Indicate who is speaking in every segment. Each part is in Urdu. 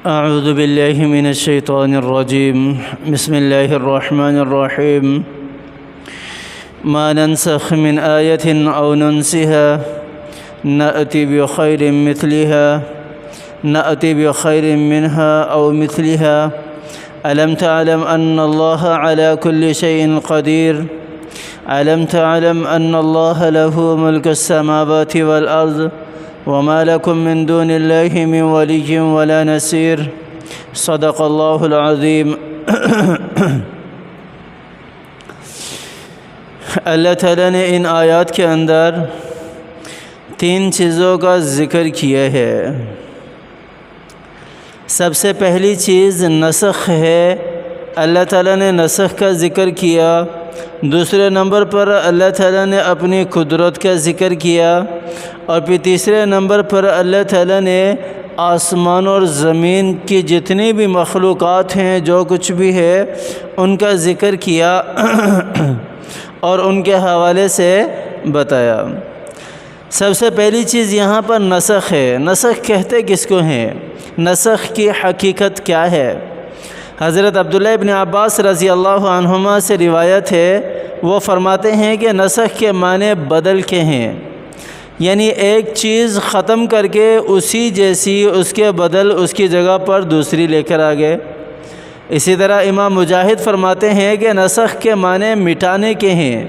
Speaker 1: أعوذ بالله من الشيطان الرجيم. بسم الله الرحمن الرحيم. ما ننسخ من آية أو ننسها نأتي بخير منها أو مثلها. ألم تعلم أن الله على كل شيء قدير. ألم تعلم أن الله له ملك السماوات والأرض وما لكم من دون الله من ولي ولا نصير. صدق الله العظيم. اللہ تعالیٰ نے ان آیات کے اندر 3 چیزوں کا ذکر کیا ہے. سب سے پہلی چیز نسخ ہے. اللہ تعالیٰ نے نسخ کا ذکر کیا. دوسرے نمبر پر اللہ تعالیٰ نے اپنی قدرت کا ذکر کیا. اور پھر تیسرے نمبر پر اللہ تعالیٰ نے آسمان اور زمین کی جتنی بھی مخلوقات ہیں، جو کچھ بھی ہے، ان کا ذکر کیا اور ان کے حوالے سے بتایا. سب سے پہلی چیز یہاں پر نسخ ہے. نسخ کہتے کس کو ہیں؟ نسخ کی حقیقت کیا ہے؟ حضرت عبداللہ ابن عباس رضی اللہ عنہما سے روایت ہے، وہ فرماتے ہیں کہ نسخ کے معنی بدل کے ہیں، یعنی ایک چیز ختم کر کے اسی جیسی اس کے بدل اس کی جگہ پر دوسری لے کر آ گئے. اسی طرح امام مجاہد فرماتے ہیں کہ نسخ کے معنی مٹانے کے ہیں،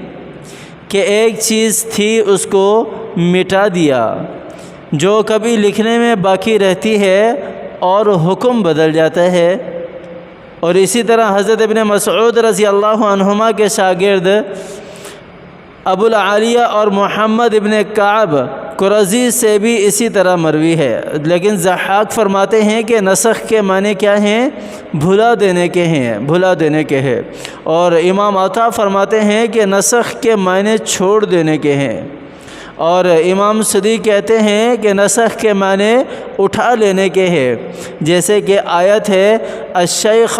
Speaker 1: کہ ایک چیز تھی اس کو مٹا دیا، جو کبھی لکھنے میں باقی رہتی ہے اور حکم بدل جاتا ہے. اور اسی طرح حضرت ابن مسعود رضی اللہ عنہما کے شاگرد ابو العالیہ اور محمد ابن کعب قرظی سے بھی اسی طرح مروی ہے. لیکن ضحاک فرماتے ہیں کہ نسخ کے معنی کیا ہیں؟ بھلا دینے کے ہیں. اور امام عطا فرماتے ہیں کہ نسخ کے معنی چھوڑ دینے کے ہیں. اور امام صدی کہتے ہیں کہ نسخ کے معنی اٹھا لینے کے ہیں. جیسے کہ آیت ہے الشیخ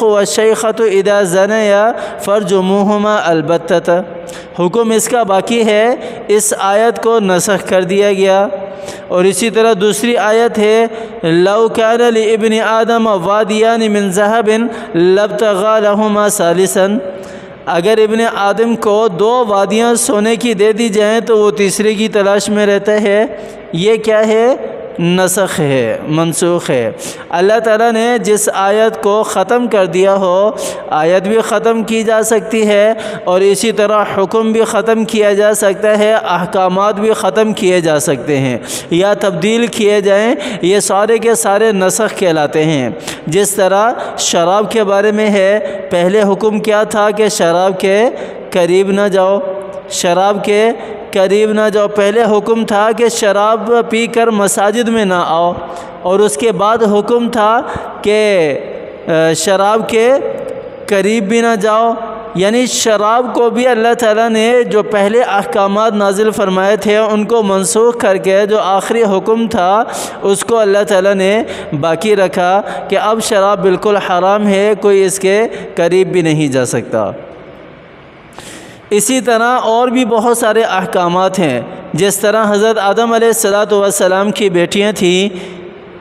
Speaker 1: والشیخۃ اذا زنیا فرجموہما البتۃ. حکم اس کا باقی ہے، اس آیت کو نسخ کر دیا گیا. اور اسی طرح دوسری آیت ہے لو کان لابن آدم وادیان من ذهب لابتغى لهما ثالثا. اگر ابن آدم کو 2 وادیاں سونے کی دے دی جائیں تو وہ تیسرے کی تلاش میں رہتا ہے. یہ کیا ہے؟ نسخ ہے، منسوخ ہے. اللہ تعالیٰ نے جس آیت کو ختم کر دیا ہو، آیت بھی ختم کی جا سکتی ہے اور اسی طرح حکم بھی ختم کیا جا سکتا ہے، احکامات بھی ختم کیے جا سکتے ہیں یا تبدیل کیے جائیں. یہ سارے کے سارے نسخ کہلاتے ہیں. جس طرح شراب کے بارے میں ہے، پہلے حکم کیا تھا کہ شراب کے قریب نہ جاؤ، پہلے حکم تھا کہ شراب پی کر مساجد میں نہ آؤ، اور اس کے بعد حکم تھا کہ شراب کے قریب بھی نہ جاؤ. یعنی شراب کو بھی اللہ تعالیٰ نے جو پہلے احکامات نازل فرمائے تھے ان کو منسوخ کر کے جو آخری حکم تھا اس کو اللہ تعالیٰ نے باقی رکھا کہ اب شراب بالکل حرام ہے، کوئی اس کے قریب بھی نہیں جا سکتا. اسی طرح اور بھی بہت سارے احکامات ہیں. جس طرح حضرت آدم علیہ السلام کی بیٹیاں تھیں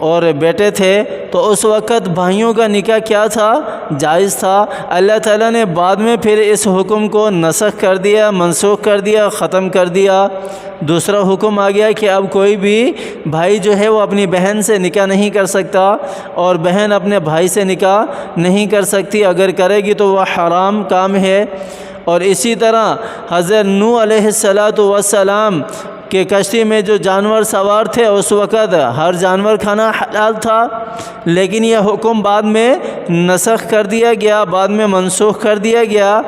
Speaker 1: اور بیٹے تھے، تو اس وقت بھائیوں کا نکاح کیا تھا؟ جائز تھا. اللہ تعالیٰ نے بعد میں پھر اس حکم کو نسخ کر دیا، منسوخ کر دیا، ختم کر دیا. دوسرا حکم آ گیا کہ اب کوئی بھی بھائی جو ہے وہ اپنی بہن سے نکاح نہیں کر سکتا اور بہن اپنے بھائی سے نکاح نہیں کر سکتی. اگر کرے گی تو وہ حرام کام ہے. اور اسی طرح حضرت نوح علیہ السلام کہ کشتی میں جو جانور سوار تھے اس وقت ہر جانور کھانا حلال تھا، لیکن یہ حکم بعد میں نسخ کر دیا گیا، بعد میں منسوخ کر دیا گیا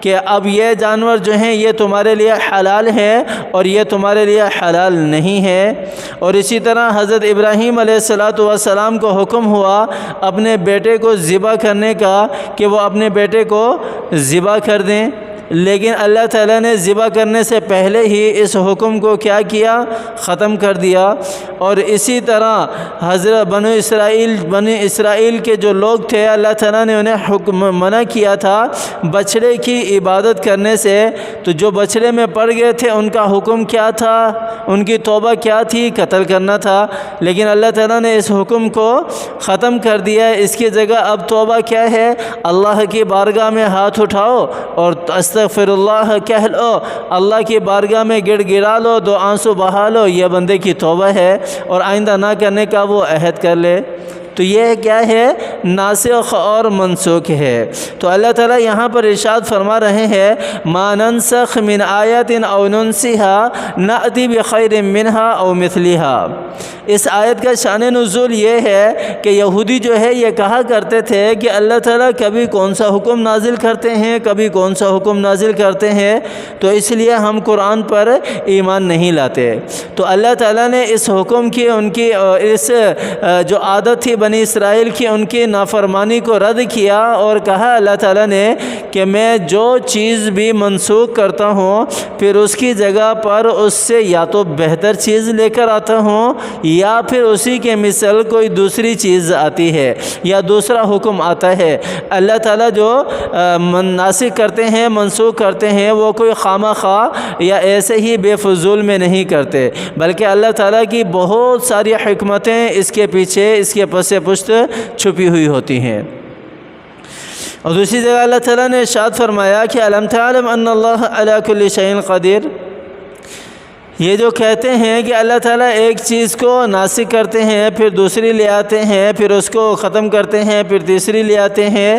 Speaker 1: کہ اب یہ جانور جو ہیں یہ تمہارے لیے حلال ہے اور یہ تمہارے لیے حلال نہیں ہے. اور اسی طرح حضرت ابراہیم علیہ السلام کو حکم ہوا اپنے بیٹے کو ذبح کرنے کا کہ وہ اپنے بیٹے کو ذبح کر دیں. لیکن اللہ تعالیٰ نے ذبح کرنے سے پہلے ہی اس حکم کو کیا کیا؟ ختم کر دیا۔ اور اسی طرح حضرت بنی اسرائیل کے جو لوگ تھے، اللہ تعالیٰ نے انہیں حکم منع کیا تھا بچڑے کی عبادت کرنے سے، تو جو بچڑے میں پڑ گئے تھے ان کا حکم کیا تھا؟ ان کی توبہ کیا تھی؟ قتل کرنا تھا۔ لیکن اللہ تعالیٰ نے اس حکم کو ختم کر دیا۔ اس کی جگہ اب توبہ کیا ہے؟ اللہ کی بارگاہ میں ہاتھ اٹھاؤ اور استغفر اللہ کہہ لو، اللہ کی بارگاہ میں گڑ گڑا لو، دو آنسو بہا لو، یہ بندے کی توبہ ہے، اور آئندہ نہ کرنے کا وہ عہد کر لے۔ تو یہ کیا ہے؟ ناسخ اور منسوخ ہے۔ تو اللہ تعالیٰ یہاں پر ارشاد فرما رہے ہیں ما ننسخ من آیت او ننسها نأتی بخیر منها او مثلها۔ اس آیت کا شان نزول یہ ہے کہ یہودی جو ہے یہ کہا کرتے تھے کہ اللہ تعالیٰ کبھی کون سا حکم نازل کرتے ہیں، کبھی کون سا حکم نازل کرتے ہیں، تو اس لیے ہم قرآن پر ایمان نہیں لاتے۔ تو اللہ تعالیٰ نے اس حکم کی، ان کی اس جو عادت تھی بنی اسرائیل کی، ان کی نافرمانی کو رد کیا اور کہا اللہ تعالیٰ نے کہ میں جو چیز بھی منسوخ کرتا ہوں پھر اس کی جگہ پر اس سے یا تو بہتر چیز لے کر آتا ہوں یا پھر اسی کے مثل کوئی دوسری چیز آتی ہے یا دوسرا حکم آتا ہے۔ اللہ تعالیٰ جو ناسخ کرتے ہیں، منسوخ کرتے ہیں، وہ کوئی خواہ خواہ یا ایسے ہی بے فضول میں نہیں کرتے، بلکہ اللہ تعالیٰ کی بہت ساری حکمتیں اس کے پیچھے، اس کے پس پشت چھپی ہوئی ہوتی ہیں۔ اور دوسری جگہ اللہ تعالیٰ نے ارشاد فرمایا کہ الم تعلم ان اللہ علی کل شیء قدیر۔ یہ جو کہتے ہیں کہ اللہ تعالیٰ ایک چیز کو ناسخ کرتے ہیں، پھر دوسری لے آتے ہیں، پھر اس کو ختم کرتے ہیں، پھر تیسری لے آتے ہیں،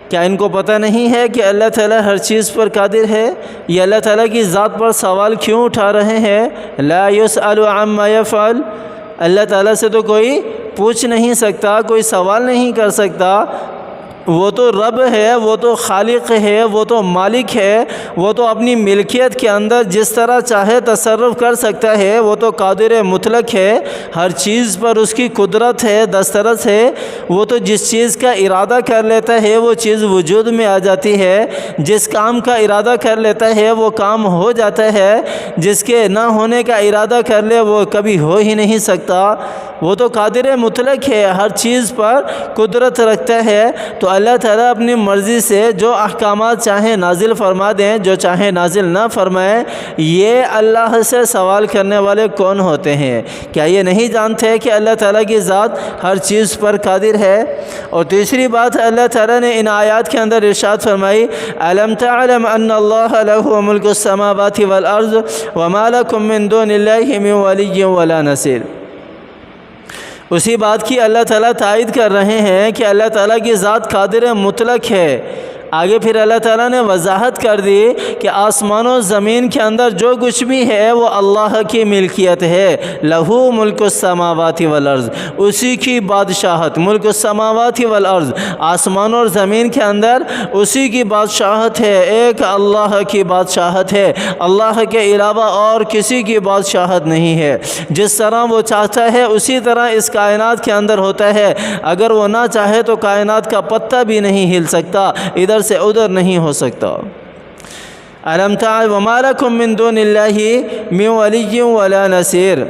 Speaker 1: کیا ان کو پتہ نہیں ہے کہ اللہ تعالیٰ ہر چیز پر قادر ہے؟ یہ اللہ تعالیٰ کی ذات پر سوال کیوں اٹھا رہے ہیں؟ لا یسأل عما یفعل۔ اللہ تعالیٰ سے تو کوئی پوچھ نہیں سکتا، کوئی سوال نہیں کر سکتا۔ وہ تو رب ہے، وہ تو خالق ہے، وہ تو مالک ہے، وہ تو اپنی ملکیت کے اندر جس طرح چاہے تصرف کر سکتا ہے، وہ تو قادر مطلق ہے، ہر چیز پر اس کی قدرت ہے، دسترس ہے۔ وہ تو جس چیز کا ارادہ کر لیتا ہے وہ چیز وجود میں آ جاتی ہے، جس کام کا ارادہ کر لیتا ہے وہ کام ہو جاتا ہے، جس کے نہ ہونے کا ارادہ کر لے وہ کبھی ہو ہی نہیں سکتا۔ وہ تو قادر مطلق ہے، ہر چیز پر قدرت رکھتا ہے۔ تو اللہ تعالیٰ اپنی مرضی سے جو احکامات چاہیں نازل فرما دیں، جو چاہیں نازل نہ فرمائیں۔ یہ اللہ سے سوال کرنے والے کون ہوتے ہیں؟ کیا یہ نہیں جانتے کہ اللہ تعالیٰ کی ذات ہر چیز پر قادر ہے؟ اور تیسری بات اللہ تعالیٰ نے ان آیات کے اندر ارشاد فرمائی الم تعلم ان اللہ لہ ملک السماوات والارض وما لکم من دون اللہ من ولی ولا نصیر۔ اسی بات کی اللہ تعالیٰ تائید کر رہے ہیں کہ اللہ تعالیٰ کی ذات قادر مطلق ہے۔ آگے پھر اللہ تعالیٰ نے وضاحت کر دی کہ آسمان و زمین کے اندر جو کچھ بھی ہے وہ اللہ کی ملکیت ہے۔ لہو ملک السماوات والارض، اسی کی بادشاہت، ملک السماوات والارض، آسمان اور زمین کے اندر اسی کی بادشاہت ہے، ایک اللہ کی بادشاہت ہے، اللہ کے علاوہ اور کسی کی بادشاہت نہیں ہے۔ جس طرح وہ چاہتا ہے اسی طرح اس کائنات کے اندر ہوتا ہے، اگر وہ نہ چاہے تو کائنات کا پتہ بھی نہیں ہل سکتا، ادھر سے ادھر نہیں ہو سکتا۔ الم تعلم وما لکم من دون اللہ من ولی ولا نصیر،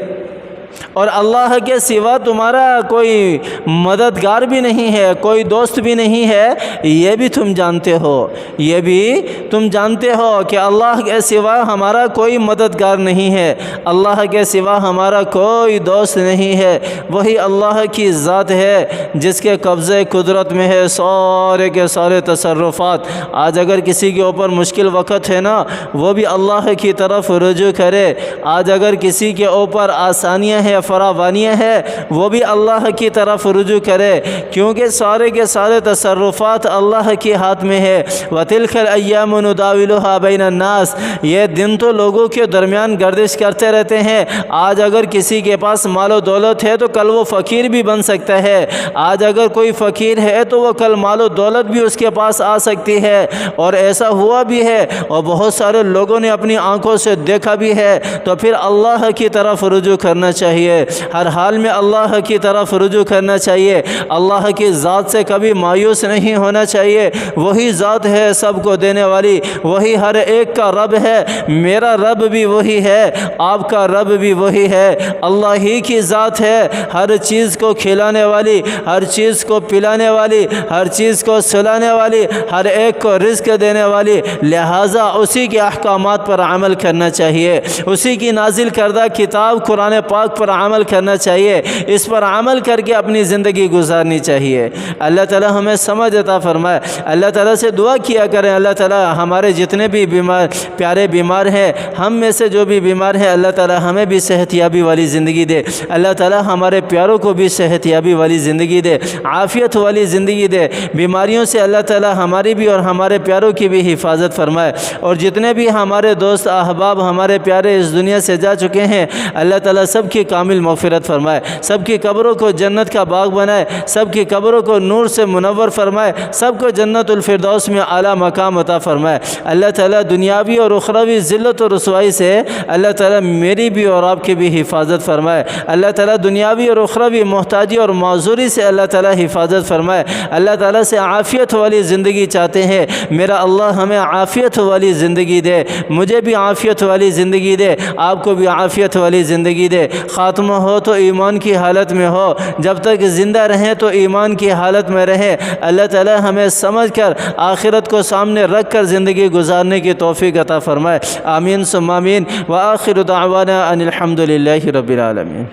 Speaker 1: اور اللہ کے سوا تمہارا کوئی مددگار بھی نہیں ہے، کوئی دوست بھی نہیں ہے، یہ بھی تم جانتے ہو، یہ بھی تم جانتے ہو کہ اللہ کے سوا ہمارا کوئی مددگار نہیں ہے، اللہ کے سوا ہمارا کوئی دوست نہیں ہے۔ وہی اللہ کی ذات ہے جس کے قبضے قدرت میں ہے سارے کے سارے تصرفات۔ آج اگر کسی کے اوپر مشکل وقت ہے نا، وہ بھی اللہ کی طرف رجوع کرے۔ آج اگر کسی کے اوپر آسانیاں ہے، فراوانیاں ہے، وہ بھی اللہ کی طرف رجوع کرے، کیونکہ سارے کے سارے تصرفات اللہ کے ہاتھ میں ہے۔ وَتِلْكَ الْأَيَّامُ نُدَاوِلُهَا بَيْنَ النَّاسِ، یہ دن تو لوگوں کے درمیان گردش کرتے رہتے ہیں۔ آج اگر کسی کے پاس مال و دولت ہے تو کل وہ فقیر بھی بن سکتا ہے، آج اگر کوئی فقیر ہے تو وہ کل مال و دولت بھی اس کے پاس آ سکتی ہے، اور ایسا ہوا بھی ہے اور بہت سارے لوگوں نے اپنی آنکھوں سے دیکھا بھی ہے۔ تو پھر اللہ کی طرف رجوع کرنا چاہیے۔ چاہیے، ہر حال میں اللہ کی طرف رجوع کرنا چاہیے، اللہ کی ذات سے کبھی مایوس نہیں ہونا چاہیے۔ وہی ذات ہے سب کو دینے والی، وہی ہر ایک کا رب ہے، میرا رب بھی وہی ہے، آپ کا رب بھی وہی ہے، اللہ ہی کی ذات ہے، ہر چیز کو کھلانے والی، ہر چیز کو پلانے والی، ہر چیز کو سلانے والی، ہر ایک کو رزق دینے والی، لہٰذا اسی کے احکامات پر عمل کرنا چاہیے، اسی کی نازل کردہ کتاب قرآن پاک پر عمل کرنا چاہیے، اس پر عمل کر کے اپنی زندگی گزارنی چاہیے۔ اللہ تعالی ہمیں سمجھ عطا فرمائے۔ اللہ تعالی سے دعا کیا کریں، اللہ تعالی ہمارے جتنے بھی پیارے بیمار ہیں، ہم میں سے جو بھی بیمار ہیں، اللہ تعالی ہمیں بھی صحت یابی والی زندگی دے، اللہ تعالی ہمارے پیاروں کو بھی صحت یابی والی زندگی دے، عافیت والی زندگی دے، بیماریوں سے اللہ تعالی ہماری بھی اور ہمارے پیاروں کی بھی حفاظت فرمائے، اور جتنے بھی ہمارے دوست احباب ہمارے پیارے اس دنیا سے جا چکے ہیں، اللہ تعالی سب کی کامل مغفرت فرمائے، سب کی قبروں کو جنت کا باغ بنائے، سب کی قبروں کو نور سے منور فرمائے، سب کو جنت الفردوس میں اعلیٰ مقام عطا فرمائے۔ اللہ تعالیٰ دنیاوی اور اخروی ذلت و رسوائی سے اللہ تعالیٰ میری بھی اور آپ کی بھی حفاظت فرمائے۔ اللہ تعالیٰ دنیاوی اور اخروی محتاجی اور معذوری سے اللہ تعالیٰ حفاظت فرمائے۔ اللہ تعالیٰ سے عافیت والی زندگی چاہتے ہیں، میرا اللہ ہمیں عافیت والی زندگی دے، مجھے بھی عافیت والی زندگی دے، آپ کو بھی عافیت والی زندگی دے۔ خاتمہ ہو تو ایمان کی حالت میں ہو، جب تک زندہ رہیں تو ایمان کی حالت میں رہیں۔ اللہ تعالی ہمیں سمجھ کر آخرت کو سامنے رکھ کر زندگی گزارنے کی توفیق عطا فرمائے۔ آمین ثم آمین، وآخر دعوانا ان الحمد للہ رب العالمین۔